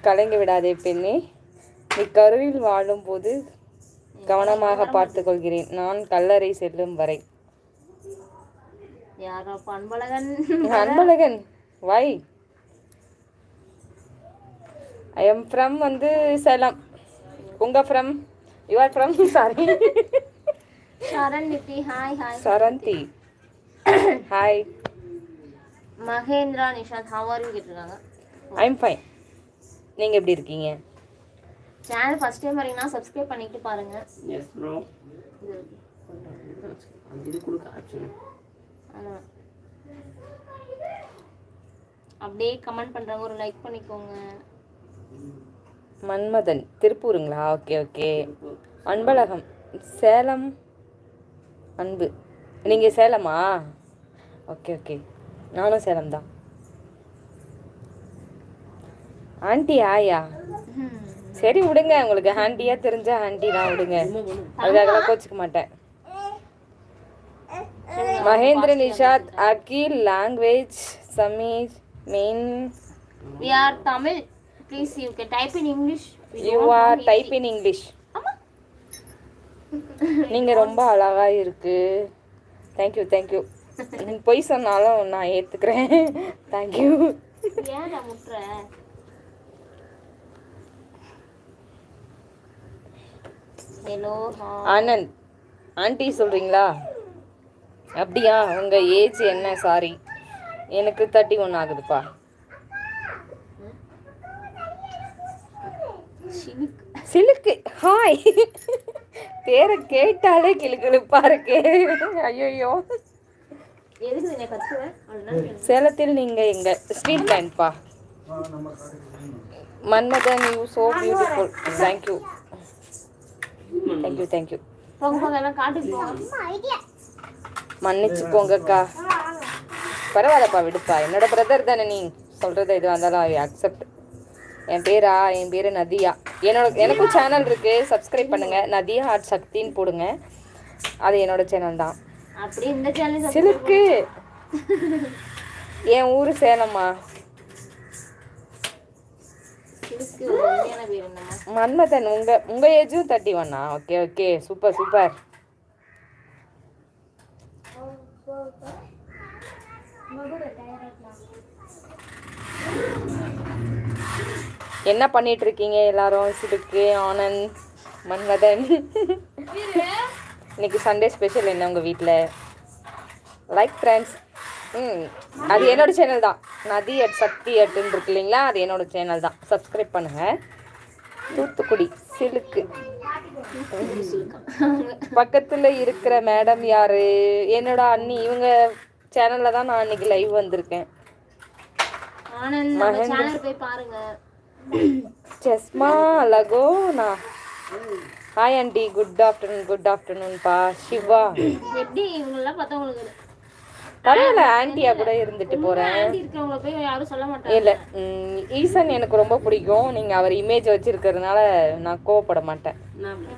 கலங்கி விடாதே பெண்ணே, நீ கருவில் வாழும் போது கவனமாக பார்த்துக் கொள்கிறேன், நான் கல்லறை செல்லும் வரை. Anbazhagan why I am from வந்து சேலம். உங்க from you are from sorry Charannidhi. Hi hi Saranthi. Hi Mahendra Nishanth. How are you கேட்டிருக்காங்க. I am fine. நீங்க எப்படி இருக்கீங்க? சேனல் ஃபர்ஸ்ட் டைம் வரீங்கன்னா சப்ஸ்கிரைப் பண்ணிட்டு பாருங்க. Yes bro. இது குடுக்க ஆப்ஷன். அப்படியே கமெண்ட் பண்றவங்க ஒரு லைக் பண்ணிக்கோங்க. மன்மதன் திருப்பூருங்களா? Okay okay. அன்பழகம் சேலம். அன்பு நீங்க சேலமா? ஓகே ஓகே, நானும் சேலம் தான். ஆண்டி ஆயா சரி விடுங்க, உங்களுக்கு ஆண்டியா தெரிஞ்ச ஆண்டி தான் விடுங்க, அதுக்காகலாம் கோச்சிக்க மாட்டேன். Mahendra Nishath Akhil language Sameer main. We are Tamil. Please you can type in English. You are type in English. நீங்க ரொம்ப அழகா இருக்கு. Thank you thank you. நீங்க போய் சொன்னாலும் நான் ஏத்துக்கிறேன். Thank you. ஏன்டா முட்ற? ஹலோ ஆனந்த் ஆண்டி சொல்றீங்களா? அப்படியா? உங்க ஏஜ் என்ன? சாரி, எனக்கு 31 ஆகுதுப்பா. சிலுக்கு ஹாய். பேரை கேட்டாலே கிளுகிளுப்பா இருக்கு. ஐயோ, எதுக்கு நீ கத்துவே? அவ்வளவுதான். சேலத்தில் நீங்க எங்க ஸ்ட்ரீட் லைன்பா. Manmadhan you so beautiful. Thank you thank you thank you. போங்க போங்க எல்லாம் காட்டுக்கு போங்க. மன்னிச்சு போங்கக்கா. பரவாயில்லப்பா, விடுப்பா. என்னோட பிரதர் தானே, நீ சொல்றது எதுவாக இருந்தாலும் ஐ அக்செப்ட். என் பேரு நதியா. எனக்கும் சேனல் இருக்கு, சப்ஸ்கிரைப் பண்ணுங்க. நதியா ஆர்ட் சக்தின்னு போடுங்க, அது என்னோட சேனல் தான். அப்படி இந்த சேனல் சிலுக்கு என் ஊரு சேலம்மா. சிலுக்கு உண்மையான பேர் என்னமா? மன்மதன் உங்க ஏஜும் 31. Okay okay, super super. என்ன பண்ணிட்டு இருக்கீங்க எல்லாரும்? சிலுக்கு, ஆனந்த், மன்மதன். இன்னைக்கு சண்டே ஸ்பெஷல் என்ன உங்க வீட்டில்? Like friends. அது என்னோட சேனல் தான், நதி அட் சக்தி அட்டுன்னு இருக்கு இல்லைங்களா, அது என்னோட சேனல் தான். சப்ஸ்கிரைப் பண்ணுங்க. தூத்துக்குடி சிலுக்கு. பக்கத்தில் இருக்கிற மேடம் யாரு? என்னோட அண்ணி. இவங்க சேனலில் தான் நான் இன்னைக்கு லைவ் வந்திருக்கேன். ஆனந்த் நம்ம சேனல் போய் பாருங்க. Chashma லகோனா. Hi aunty, good afternoon பா. சிவா எப்படி இவங்களெல்லாம் பார்த்தா உங்களுக்கு பரவாயில்ல, ஆண்டியா கூட இருந்துட்டு போறேன். ஆண்டி இருக்கவங்கள போய் யாரும் சொல்ல மாட்டாங்க. இல்ல, ஈசன் எனக்கு ரொம்ப பிடிக்கும். நீங்க அவர் இமேஜ் வச்சிருக்கிறதுனால நான் கோவப்பட மாட்டேன்.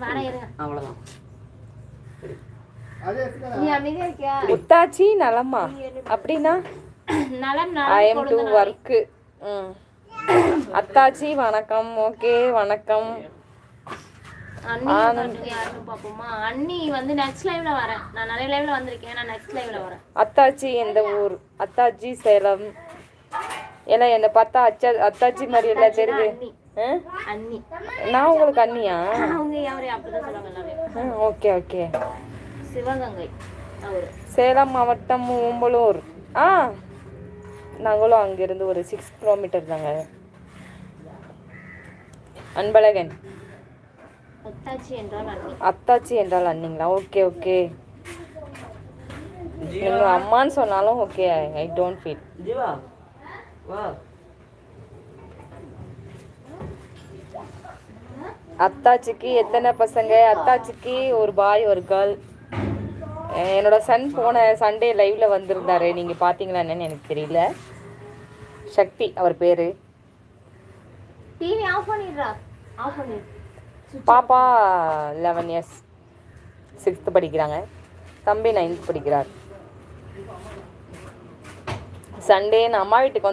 வாடா இருங்க. அவ்வளவுதான். நீ அமைதியா இருக்கியா? முத்தாச்சி நலமா அப்படின்னா நலம் ஐ எம் டு ஒர்க். அத்தாச்சி வணக்கம். ஓகே வணக்கம். அண்ணி யாருன்னு பாப்போமா? அண்ணி வந்து நெக்ஸ்ட் லைவ்ல வரேன். நான் நிறைய லைவ்ல வந்திருக்கேன், நான் நெக்ஸ்ட் லைவ்ல வரேன். அத்தாச்சி எந்த ஊர்? அத்தாச்சி சேலம். ஏன்னா என்னை பார்த்தா அத்தாச்சி மாதிரி எல்லாம் தெரியுது. அண்ணி நான் உங்களுக்கு அண்ணியா? அவங்க யாரு அப்படிதான் சொல்லுவாங்க எல்லாமே. Okay okay. சிவகங்கை அவரு. சேலம் மாவட்டம் ஓம்பலூர். நாங்களும் அங்கிருந்து ஒரு 6 கிலோமீட்டர் தாங்க. அன்பழகன் அத்தாச்சி என்றால் அண்ணிங்களா? Okay okay. நீங்க அம்மான்னு சொன்னாலும் okay, I don't feel. Jeeva வா. அத்தாச்சிக்கு எத்தனை பசங்க? அத்தாச்சிக்கு ஒரு பாய் ஒரு கேர்ள். என்னோட சன் போன சண்டே லைவ்ல வந்திருந்தாரு, நீங்க பாத்தீங்களா என்னன்னு எனக்கு தெரியல. சக்தி அவர் பேரு. TV off பண்ணிடுறா. ஆஃப் பண்ணிடு. பாப்பா 11 years 6th படிக்கிறாங்க. தம்பி 9th படிக்கிறார். சண்டே நான் அம்மா வீட்டுக்கு வந்து